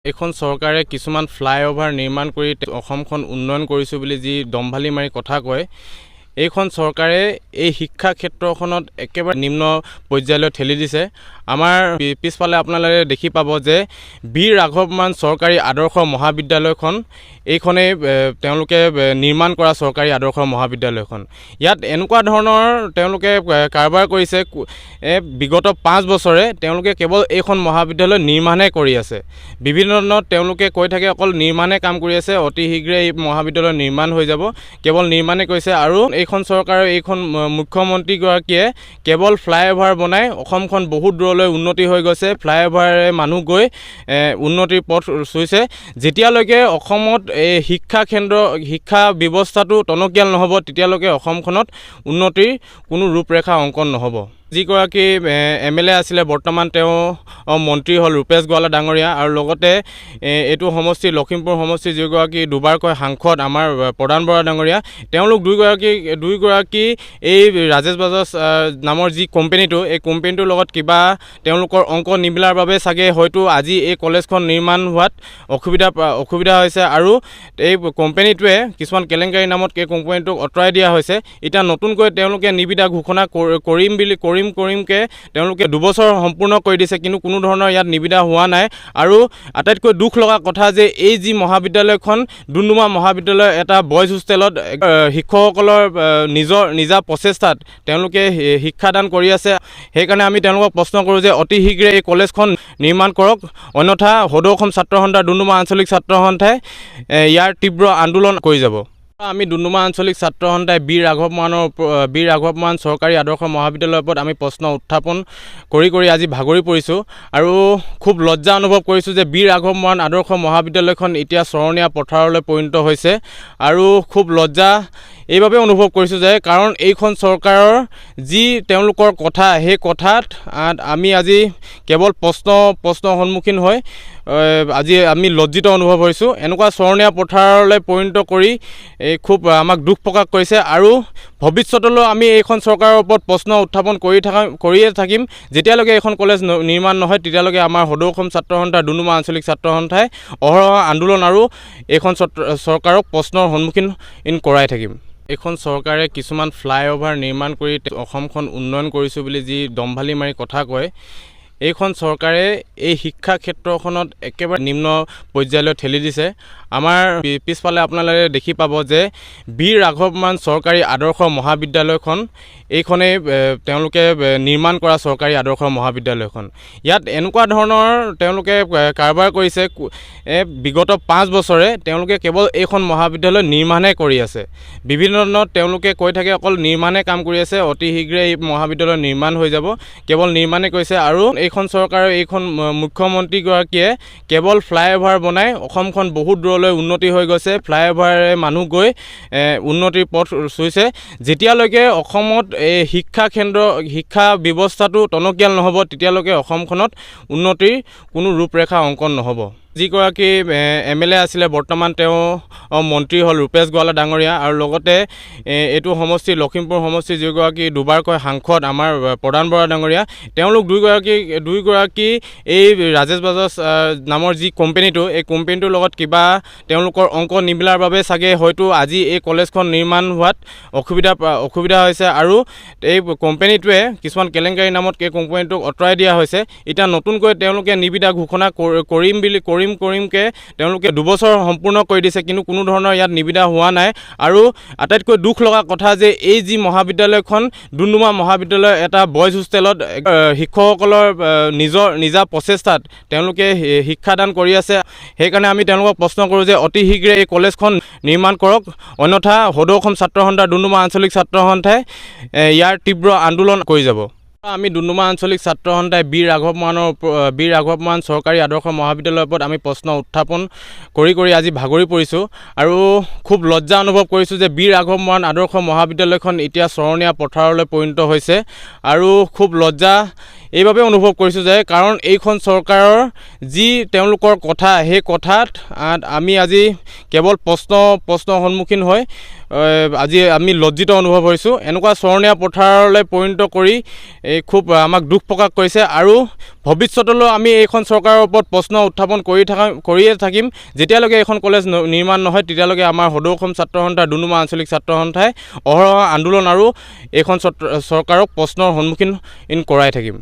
এইখন চৰকাৰে কিছুমান ফ্লাইঅভাৰ নিৰ্মাণ কৰি অসমখন উন্নয়ন কৰিছো বুলি যি দম্ভালি মাৰি কথা কয় এইখন চৰকাৰে এই শিক্ষা ক্ষেত্ৰখনত একেবাৰে নিম্ন পৰ্যায়লৈ ঠেলি দিছে। আমাৰ পিছফালে আপোনালোকে দেখি পাব যে বীৰ ৰাঘৱমান চৰকাৰী আদৰ্শ মহাবিদ্যালয়খন এইখনেই তেওঁলোকে নিৰ্মাণ কৰা চৰকাৰী আদৰ্শ মহাবিদ্যালয়খন। ইয়াত এনেকুৱা ধৰণৰ তেওঁলোকে কাৰবাৰ কৰিছে বিগত 5 বছৰে তেওঁলোকে কেৱল এইখন মহাবিদ্যালয় নিৰ্মাণে কৰি আছে। বিভিন্ন ধৰণত তেওঁলোকে কৈ থাকে অকল নিৰ্মাণে কাম কৰি আছে, অতি শীঘ্ৰে এই মহাবিদ্যালয় নিৰ্মাণ হৈ যাব, কেৱল নিৰ্মাণে কৰিছে। আৰু এইখন চৰকাৰৰ এইখন মুখ্যমন্ত্ৰীগৰাকীয়ে কেৱল ফ্লাইঅভাৰ বনাই অসমখন বহুত দূৰলৈ উন্নতি হৈ গৈছে, ফ্লাইঅভাৰে মানুহ গৈ উন্নতিৰ পথ চুইছে। যেতিয়ালৈকে অসমত এই শিক্ষা ব্যৱস্থাটো টনকিয়াল নহ'ব তেতিয়ালৈকে অসমখনত উন্নতিৰ কোনো ৰূপৰেখা অংকন নহ'ব। যিগৰাকী MLA আছিলে বৰ্তমান তেওঁ মন্ত্ৰী হ'ল ৰূপেশ গোৱালা ডাঙৰীয়া, আৰু লগতে এইটো সমষ্টি লখিমপুৰ সমষ্টি যিগৰাকী দুবাৰকৈ সাংসদ আমাৰ প্ৰধান বৰা ডাঙৰীয়া, তেওঁলোক দুইগৰাকী এই ৰাজেশ বাজাজ নামৰ যি কোম্পেনীটো, এই কোম্পেনীটোৰ লগত কিবা তেওঁলোকৰ অংক নিমিলাৰ বাবে চাগে হয়তো আজি এই কলেজখন নিৰ্মাণ হোৱাত অসুবিধা হৈছে। আৰু এই কোম্পেনীটোৱে কিছুমান কেলেংকাৰী নামত এই কোম্পেনীটোক আঁতৰাই দিয়া হৈছে। এতিয়া নতুনকৈ তেওঁলোকে নিবিদা ঘোষণা কৰিমকৈ তেওঁলোকে 2 বছৰ সম্পূৰ্ণ কৰি দিছে, কিন্তু কোনো ধৰণৰ ইয়াত নিবিদা হোৱা নাই। আৰু আটাইতকৈ দুখ লগা কথা যে এই যি মহাবিদ্যালয়খন ডুমডুমা মহাবিদ্যালয় এটা বয়জ হোষ্টেলত শিক্ষকসকলৰ নিজা প্ৰচেষ্টাত তেওঁলোকে শিক্ষাদান কৰি আছে। সেইকাৰণে আমি তেওঁলোকক প্ৰশ্ন কৰোঁ যে অতি শীঘ্ৰে এই কলেজখন নিৰ্মাণ কৰক, অন্যথা সদৌ অসম ছাত্ৰ সন্থা ডুমডুমা আঞ্চলিক ছাত্ৰ সন্থাই ইয়াৰ তীব্ৰ আন্দোলন কৰি যাব। আমি ডুমডুমা আঞ্চলিক ছাত্ৰ সন্থাই বীৰ ৰাঘৱমান চৰকাৰী আদৰ্শ মহাবিদ্যালয়ৰ ওপৰত আমি প্ৰশ্ন উত্থাপন কৰি আজি ভাগৰি পৰিছোঁ, আৰু খুব লজ্জা অনুভৱ কৰিছোঁ যে বীৰ ৰাঘৱমান আদৰ্শ মহাবিদ্যালয়খন এতিয়া চৰণীয়া পথাৰলৈ পৰিণত হৈছে। আৰু খুব লজ্জা এইবাবে অনুভৱ কৰিছোঁ যে কাৰণ এইখন চৰকাৰৰ যি তেওঁলোকৰ কথা, সেই কথাত আমি আজি কেৱল প্ৰশ্নৰ সন্মুখীন হৈ আজি আমি লজ্জিত অনুভৱ হৈছোঁ। এনেকুৱা চৰণীয়া পথাৰলৈ পৰিণত কৰি খুব আমাক দুখ প্ৰকাশ কৰিছে, আৰু ভৱিষ্যতলৈ আমি এইখন চৰকাৰৰ ওপৰত প্ৰশ্ন উত্থাপন কৰিয়ে থাকিম। যেতিয়ালৈকে এইখন কলেজ নিৰ্মাণ নহয় তেতিয়ালৈকে আমাৰ সদৌ অসম ছাত্ৰ সন্থা ডুমডুমা আঞ্চলিক ছাত্ৰ সন্থাই অহৰহ আন্দোলন আৰু এইখন চৰকাৰক প্ৰশ্নৰ সন্মুখীন কৰাই থাকিম। এইখন চৰকাৰে কিছুমান ফ্লাইঅভাৰ নিৰ্মাণ কৰি অসমখন উন্নয়ন কৰিছোঁ বুলি যি দম্ভালি মাৰি কথা কয় এইখন চৰকাৰে এই শিক্ষা ক্ষেত্ৰখনত একেবাৰে নিম্ন পৰ্যায়লৈ ঠেলি দিছে। আমাৰ পিছফালে আপোনালোকে দেখি পাব যে বীৰ ৰাঘৱমান চৰকাৰী আদৰ্শ মহাবিদ্যালয়খন এইখনেই তেওঁলোকে নিৰ্মাণ কৰা চৰকাৰী আদৰ্শ মহাবিদ্যালয়খন। ইয়াত এনেকুৱা ধৰণৰ তেওঁলোকে কাৰবাৰ কৰিছে বিগত 5 বছৰে তেওঁলোকে কেৱল এইখন মহাবিদ্যালয় নিৰ্মাণে কৰি আছে। বিভিন্ন ধৰণত তেওঁলোকে কৈ থাকে অকল নিৰ্মাণে কাম কৰি আছে, অতি শীঘ্ৰে এই মহাবিদ্যালয় নিৰ্মাণ হৈ যাব, কেৱল নিৰ্মাণে কৰিছে। আৰু এইখন চৰকাৰৰ এইখন মুখ্যমন্ত্ৰীগৰাকীয়ে কেৱল ফ্লাইঅভাৰ বনাই অসমখন বহুত দূৰলৈ উন্নতি হৈ গৈছে, ফ্লাইঅভাৰে মানুহ গৈ উন্নতিৰ পথ চুইছে। যেতিয়ালৈকে অসমত এই শিক্ষা ব্যৱস্থাটো টনকিয়াল নহ'ব তেতিয়ালৈকে অসমখনত উন্নতিৰ কোনো ৰূপৰেখা অংকন নহ'ব। যিগৰাকী MLA আছিলে বৰ্তমান তেওঁ মন্ত্ৰী হ'ল ৰূপেশ গোৱালা ডাঙৰীয়া, আৰু লগতে এইটো সমষ্টি লখিমপুৰ সমষ্টি যিগৰাকী দুবাৰকৈ সাংসদ আমাৰ প্ৰধান বৰা ডাঙৰীয়া, তেওঁলোক দুইগৰাকী এই ৰাজেশ বাজাজ নামৰ যি কোম্পেনীটো, এই কোম্পেনীটোৰ লগত কিবা তেওঁলোকৰ অংক নিমিলাৰ বাবে চাগে হয়তো আজি এই কলেজখন নিৰ্মাণ হোৱাত অসুবিধা হৈছে। আৰু এই কোম্পেনীটোৱে কিছুমান কেলেংকাৰী নামত এই কোম্পেনীটোক আঁতৰাই দিয়া হৈছে। এতিয়া নতুনকৈ তেওঁলোকে নিবিদা ঘোষণা কৰিমকৈ তেওঁলোকে 2 বছৰ সম্পূৰ্ণ কৰি দিছে, কিন্তু কোনো ধৰণৰ ইয়াত নিবিদা হোৱা নাই। আৰু আটাইতকৈ দুখ লগা কথা যে এই যি মহাবিদ্যালয়খন ডুমডুমা মহাবিদ্যালয় এটা বয়জ হোষ্টেলত শিক্ষকসকলৰ নিজা প্ৰচেষ্টাত তেওঁলোকে শিক্ষাদান কৰি আছে। সেইকাৰণে আমি তেওঁলোকক প্ৰশ্ন কৰোঁ যে অতি শীঘ্ৰে এই কলেজখন নিৰ্মাণ কৰক, অন্যথা সদৌ অসম ছাত্ৰ সন্থা ডুমডুমা আঞ্চলিক ছাত্ৰ সন্থাই ইয়াৰ তীব্ৰ আন্দোলন কৰি যাব। আমি ডুমডুমা আঞ্চলিক ছাত্ৰ সন্থাই বীৰ ৰাঘৱমান চৰকাৰী আদৰ্শ মহাবিদ্যালয়ৰ ওপৰত আমি প্ৰশ্ন উত্থাপন কৰি আজি ভাগৰি পৰিছোঁ, আৰু খুব লজ্জা অনুভৱ কৰিছোঁ যে বীৰ ৰাঘৱমান আদৰ্শ মহাবিদ্যালয়খন এতিয়া চৰণীয়া পথাৰলৈ পৰিণত হৈছে। আৰু খুব লজ্জা এইবাবে অনুভৱ কৰিছোঁ যে কাৰণ এইখন চৰকাৰৰ যি তেওঁলোকৰ কথা, সেই কথাত আমি আজি কেৱল প্ৰশ্নৰ সন্মুখীন হৈ আজি আমি লজ্জিত অনুভৱ হৈছোঁ। এনেকুৱা চৰণীয়া পথাৰলৈ পৰিণত কৰি খুব আমাক দুখ প্ৰকাশ কৰিছে, আৰু ভৱিষ্যতলৈ আমি এইখন চৰকাৰৰ ওপৰত প্ৰশ্ন উত্থাপন কৰিয়ে থাকিম। যেতিয়ালৈকে এইখন কলেজ নিৰ্মাণ নহয় তেতিয়ালৈকে আমাৰ সদৌ অসম ছাত্ৰ সন্থাৰ ডুমডুমা আঞ্চলিক ছাত্ৰ সন্থাই অহৰহ আন্দোলন আৰু এইখন চৰকাৰক প্ৰশ্নৰ সন্মুখীন কৰাই থাকিম।